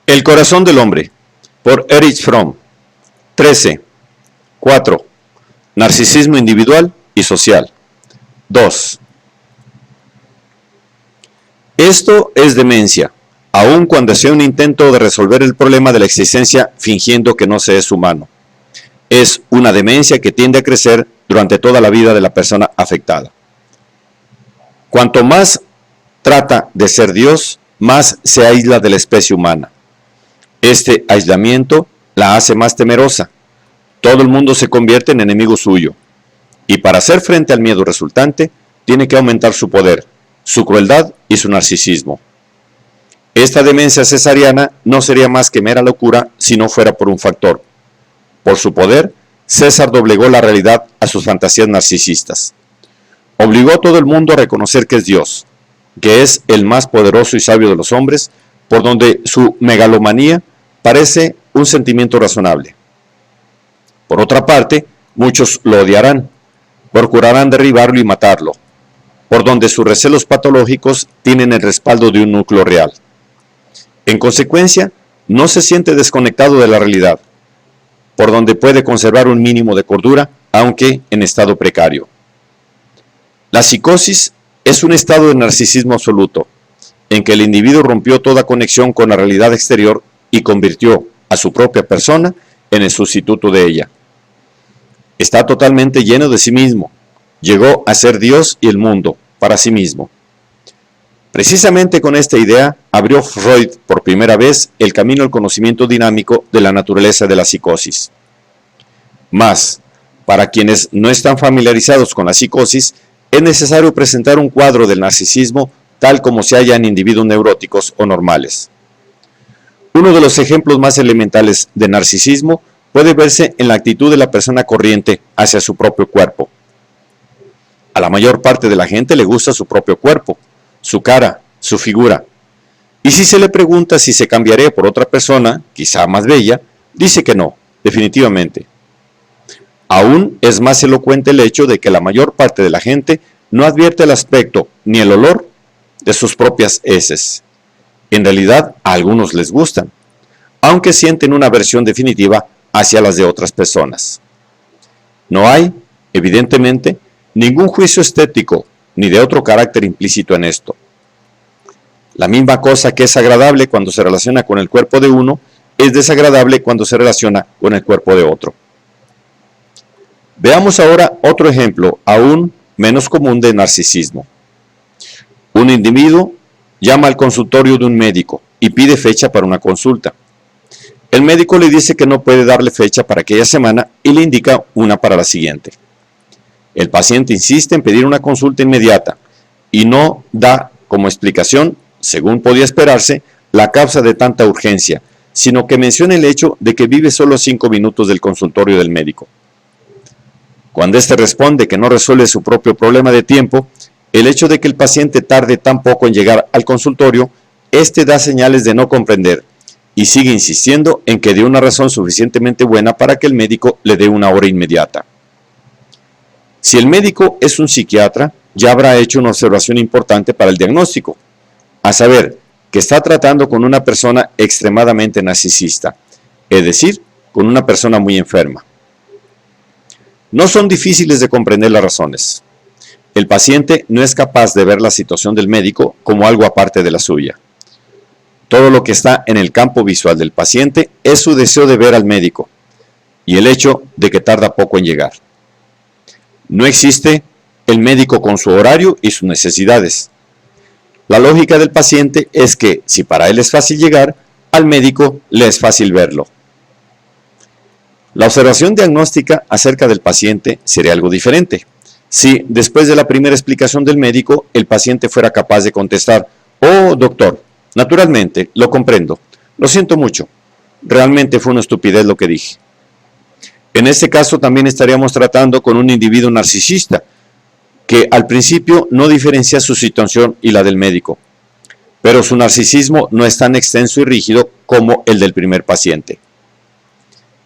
El corazón del hombre, por Erich Fromm. 13. 4. Narcisismo individual y social. 2. Esto es demencia, aun cuando sea un intento de resolver el problema de la existencia fingiendo que no se es humano. Es una demencia que tiende a crecer durante toda la vida de la persona afectada. Cuanto más trata de ser Dios, más se aísla de la especie humana. Este aislamiento la hace más temerosa. Todo el mundo se convierte en enemigo suyo. Y para hacer frente al miedo resultante, tiene que aumentar su poder, su crueldad y su narcisismo. Esta demencia cesariana no sería más que mera locura si no fuera por un factor. Por su poder, César doblegó la realidad a sus fantasías narcisistas. Obligó a todo el mundo a reconocer que es Dios, que es el más poderoso y sabio de los hombres, por donde su megalomanía parece un sentimiento razonable. Por otra parte, muchos lo odiarán, procurarán derribarlo y matarlo, por donde sus recelos patológicos tienen el respaldo de un núcleo real. En consecuencia, no se siente desconectado de la realidad, por donde puede conservar un mínimo de cordura, aunque en estado precario. La psicosis es un estado de narcisismo absoluto, en que el individuo rompió toda conexión con la realidad exterior y convirtió a su propia persona en el sustituto de ella. Está totalmente lleno de sí mismo, llegó a ser Dios y el mundo para sí mismo. Precisamente con esta idea abrió Freud por primera vez el camino al conocimiento dinámico de la naturaleza de la psicosis. Mas, para quienes no están familiarizados con la psicosis, es necesario presentar un cuadro del narcisismo tal como se halla en individuos neuróticos o normales. Uno de los ejemplos más elementales de narcisismo puede verse en la actitud de la persona corriente hacia su propio cuerpo. A la mayor parte de la gente le gusta su propio cuerpo, su cara, su figura. Y si se le pregunta si se cambiaría por otra persona, quizá más bella, dice que no, definitivamente. Aún es más elocuente el hecho de que la mayor parte de la gente no advierte el aspecto ni el olor de sus propias heces. En realidad, a algunos les gustan, aunque sienten una aversión definitiva hacia las de otras personas. No hay, evidentemente, ningún juicio estético ni de otro carácter implícito en esto. La misma cosa que es agradable cuando se relaciona con el cuerpo de uno, es desagradable cuando se relaciona con el cuerpo de otro. Veamos ahora otro ejemplo aún menos común de narcisismo. Un individuo llama al consultorio de un médico y pide fecha para una consulta. El médico le dice que no puede darle fecha para aquella semana y le indica una para la siguiente. El paciente insiste en pedir una consulta inmediata y no da como explicación, según podía esperarse, la causa de tanta urgencia, sino que menciona el hecho de que vive solo 5 minutos del consultorio del médico. Cuando éste responde que no resuelve su propio problema de tiempo, el hecho de que el paciente tarde tan poco en llegar al consultorio, éste da señales de no comprender y sigue insistiendo en que dé una razón suficientemente buena para que el médico le dé una hora inmediata. Si el médico es un psiquiatra, ya habrá hecho una observación importante para el diagnóstico, a saber, que está tratando con una persona extremadamente narcisista, es decir, con una persona muy enferma. No son difíciles de comprender las razones. El paciente no es capaz de ver la situación del médico como algo aparte de la suya. Todo lo que está en el campo visual del paciente es su deseo de ver al médico y el hecho de que tarda poco en llegar. No existe el médico con su horario y sus necesidades. La lógica del paciente es que, si para él es fácil llegar, al médico le es fácil verlo. La observación diagnóstica acerca del paciente sería algo diferente. Si, después de la primera explicación del médico, el paciente fuera capaz de contestar: «Oh, doctor, naturalmente, lo comprendo. Lo siento mucho. Realmente fue una estupidez lo que dije». En este caso también estaríamos tratando con un individuo narcisista, que al principio no diferencia su situación y la del médico, pero su narcisismo no es tan extenso y rígido como el del primer paciente.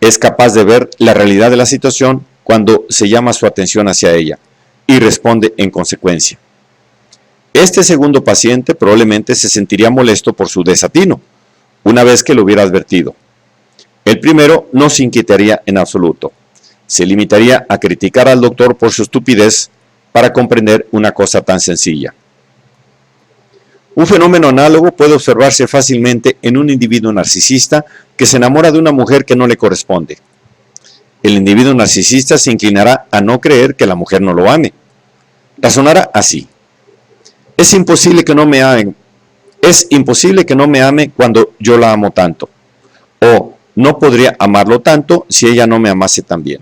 Es capaz de ver la realidad de la situación cuando se llama su atención hacia ella y responde en consecuencia. Este segundo paciente probablemente se sentiría molesto por su desatino, una vez que lo hubiera advertido. El primero no se inquietaría en absoluto. Se limitaría a criticar al doctor por su estupidez para comprender una cosa tan sencilla. Un fenómeno análogo puede observarse fácilmente en un individuo narcisista que se enamora de una mujer que no le corresponde. El individuo narcisista se inclinará a no creer que la mujer no lo ame. Razonará así: es imposible que no me ame cuando yo la amo tanto. O no podría amarlo tanto si ella no me amase tan bien.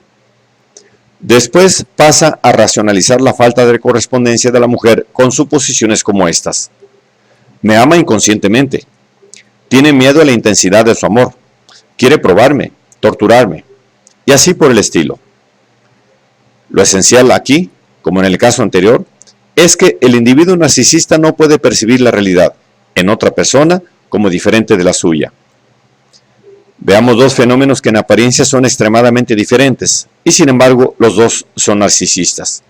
Después pasa a racionalizar la falta de correspondencia de la mujer con suposiciones como estas: me ama inconscientemente, tiene miedo a la intensidad de su amor, quiere probarme, torturarme, y así por el estilo. Lo esencial aquí, como en el caso anterior, es que el individuo narcisista no puede percibir la realidad en otra persona como diferente de la suya. Veamos dos fenómenos que en apariencia son extremadamente diferentes, y sin embargo los dos son narcisistas.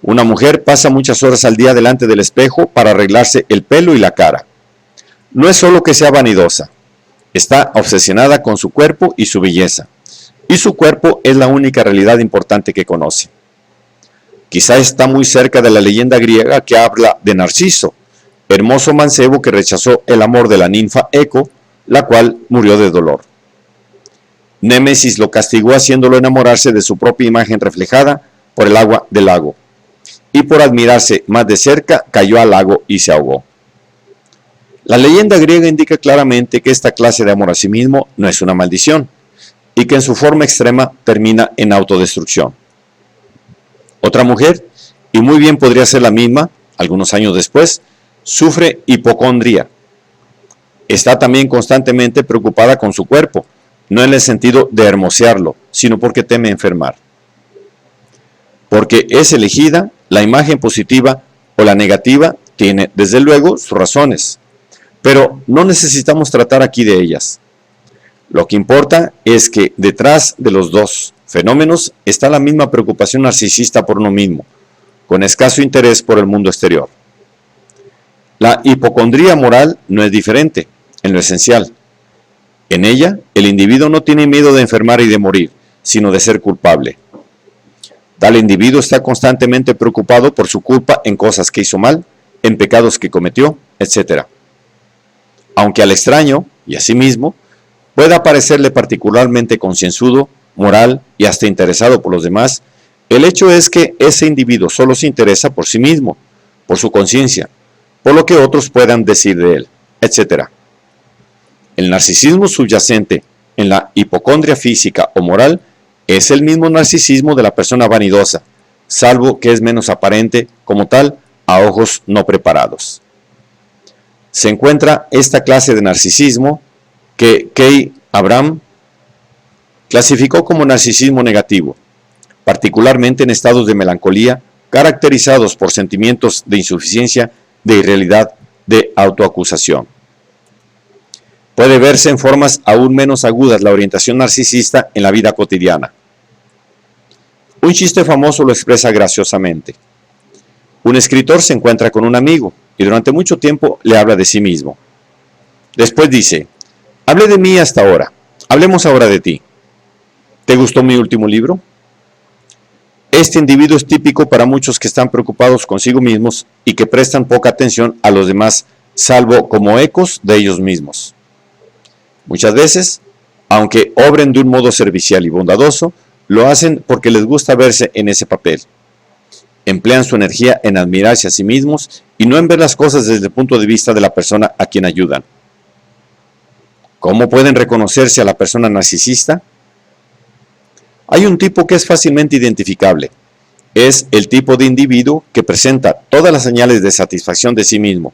Una mujer pasa muchas horas al día delante del espejo para arreglarse el pelo y la cara. No es solo que sea vanidosa, está obsesionada con su cuerpo y su belleza, y su cuerpo es la única realidad importante que conoce. Quizá está muy cerca de la leyenda griega que habla de Narciso, hermoso mancebo que rechazó el amor de la ninfa Eco, la cual murió de dolor. Némesis lo castigó haciéndolo enamorarse de su propia imagen reflejada por el agua del lago, y por admirarse más de cerca cayó al lago y se ahogó. La leyenda griega indica claramente que esta clase de amor a sí mismo no es una maldición, y que en su forma extrema termina en autodestrucción. Otra mujer, y muy bien podría ser la misma, algunos años después, sufre hipocondría. Está también constantemente preocupada con su cuerpo, no en el sentido de hermosearlo, sino porque teme enfermar. Porque es elegida, la imagen positiva o la negativa tiene, desde luego, sus razones, pero no necesitamos tratar aquí de ellas. Lo que importa es que detrás de los dos fenómenos está la misma preocupación narcisista por uno mismo, con escaso interés por el mundo exterior. La hipocondría moral no es diferente, en lo esencial. En ella, el individuo no tiene miedo de enfermar y de morir, sino de ser culpable. Tal individuo está constantemente preocupado por su culpa en cosas que hizo mal, en pecados que cometió, etc. Aunque al extraño, y a sí mismo, pueda parecerle particularmente concienzudo, moral y hasta interesado por los demás, el hecho es que ese individuo solo se interesa por sí mismo, por su conciencia, por lo que otros puedan decir de él, etc. El narcisismo subyacente en la hipocondria física o moral es el mismo narcisismo de la persona vanidosa, salvo que es menos aparente como tal a ojos no preparados. Se encuentra esta clase de narcisismo que Kay Abraham clasificó como narcisismo negativo, particularmente en estados de melancolía caracterizados por sentimientos de insuficiencia, de irrealidad, de autoacusación. Puede verse en formas aún menos agudas la orientación narcisista en la vida cotidiana. Un chiste famoso lo expresa graciosamente. Un escritor se encuentra con un amigo y durante mucho tiempo le habla de sí mismo. Después dice: hablé de mí hasta ahora, hablemos ahora de ti. ¿Te gustó mi último libro? Este individuo es típico para muchos que están preocupados consigo mismos y que prestan poca atención a los demás, salvo como ecos de ellos mismos. Muchas veces, aunque obren de un modo servicial y bondadoso, lo hacen porque les gusta verse en ese papel. Emplean su energía en admirarse a sí mismos y no en ver las cosas desde el punto de vista de la persona a quien ayudan. ¿Cómo pueden reconocerse a la persona narcisista? Hay un tipo que es fácilmente identificable. Es el tipo de individuo que presenta todas las señales de satisfacción de sí mismo.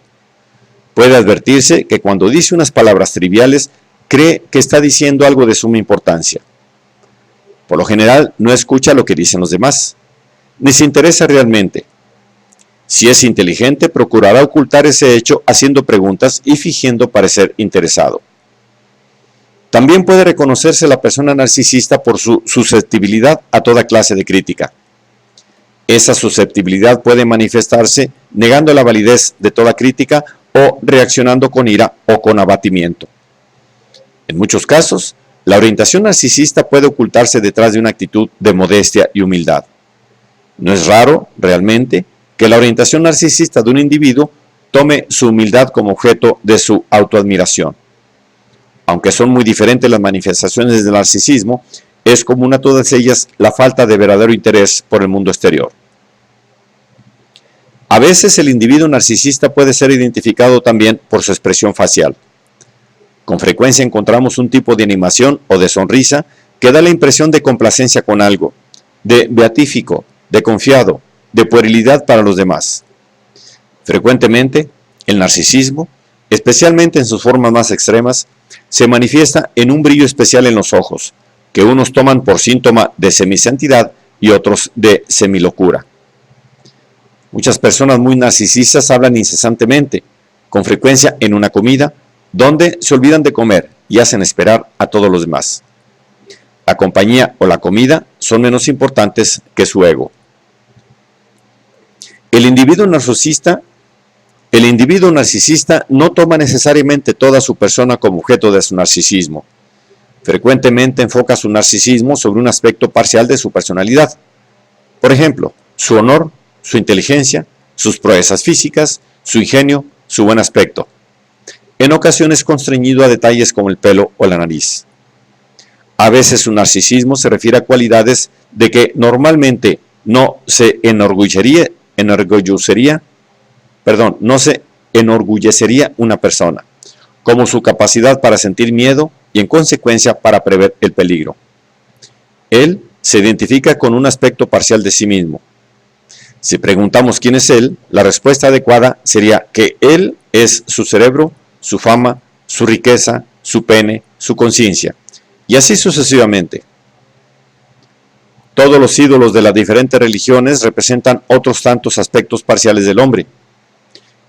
Puede advertirse que cuando dice unas palabras triviales, cree que está diciendo algo de suma importancia. Por lo general, no escucha lo que dicen los demás, ni se interesa realmente. Si es inteligente, procurará ocultar ese hecho haciendo preguntas y fingiendo parecer interesado. También puede reconocerse la persona narcisista por su susceptibilidad a toda clase de crítica. Esa susceptibilidad puede manifestarse negando la validez de toda crítica o reaccionando con ira o con abatimiento, En muchos casos, la orientación narcisista puede ocultarse detrás de una actitud de modestia y humildad. No es raro, realmente, que la orientación narcisista de un individuo tome su humildad como objeto de su autoadmiración. Aunque son muy diferentes las manifestaciones del narcisismo, es común a todas ellas la falta de verdadero interés por el mundo exterior. A veces el individuo narcisista puede ser identificado también por su expresión facial. Con frecuencia encontramos un tipo de animación o de sonrisa que da la impresión de complacencia con algo, de beatífico, de confiado, de puerilidad para los demás. Frecuentemente, el narcisismo, especialmente en sus formas más extremas, se manifiesta en un brillo especial en los ojos, que unos toman por síntoma de semisantidad y otros de semilocura. Muchas personas muy narcisistas hablan incesantemente, con frecuencia en una comida, donde se olvidan de comer y hacen esperar a todos los demás. La compañía o la comida son menos importantes que su ego. El individuo narcisista no toma necesariamente toda su persona como objeto de su narcisismo. Frecuentemente enfoca su narcisismo sobre un aspecto parcial de su personalidad. Por ejemplo, su honor, su inteligencia, sus proezas físicas, su ingenio, su buen aspecto. En ocasiones constreñido a detalles como el pelo o la nariz. A veces su narcisismo se refiere a cualidades de que normalmente no se enorgullecería una persona, como su capacidad para sentir miedo y en consecuencia para prever el peligro. Él se identifica con un aspecto parcial de sí mismo. Si preguntamos quién es él, la respuesta adecuada sería que él es su cerebro, su fama, su riqueza, su pene, su conciencia, y así sucesivamente. Todos los ídolos de las diferentes religiones representan otros tantos aspectos parciales del hombre.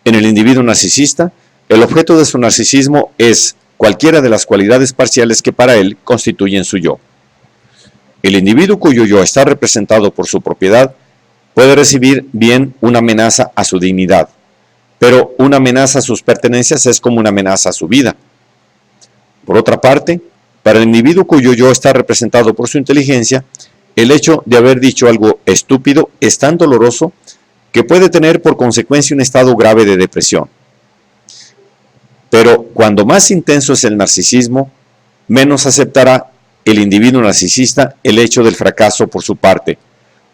En el individuo narcisista, el objeto de su narcisismo es cualquiera de las cualidades parciales que para él constituyen su yo. El individuo cuyo yo está representado por su propiedad puede recibir bien una amenaza a su dignidad, pero una amenaza a sus pertenencias es como una amenaza a su vida. Por otra parte, para el individuo cuyo yo está representado por su inteligencia, el hecho de haber dicho algo estúpido es tan doloroso que puede tener por consecuencia un estado grave de depresión. Pero cuando más intenso es el narcisismo, menos aceptará el individuo narcisista el hecho del fracaso por su parte,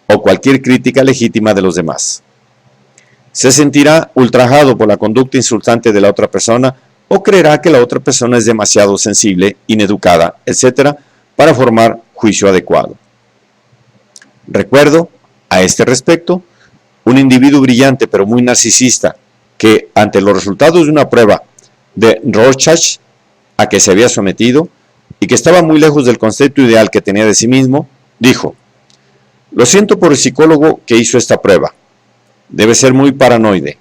o cualquier crítica legítima de los demás. Se sentirá ultrajado por la conducta insultante de la otra persona o creerá que la otra persona es demasiado sensible, ineducada, etc., para formar juicio adecuado. Recuerdo, a este respecto, un individuo brillante pero muy narcisista que, ante los resultados de una prueba de Rorschach a que se había sometido y que estaba muy lejos del concepto ideal que tenía de sí mismo, dijo: "Lo siento por el psicólogo que hizo esta prueba. Debe ser muy paranoide.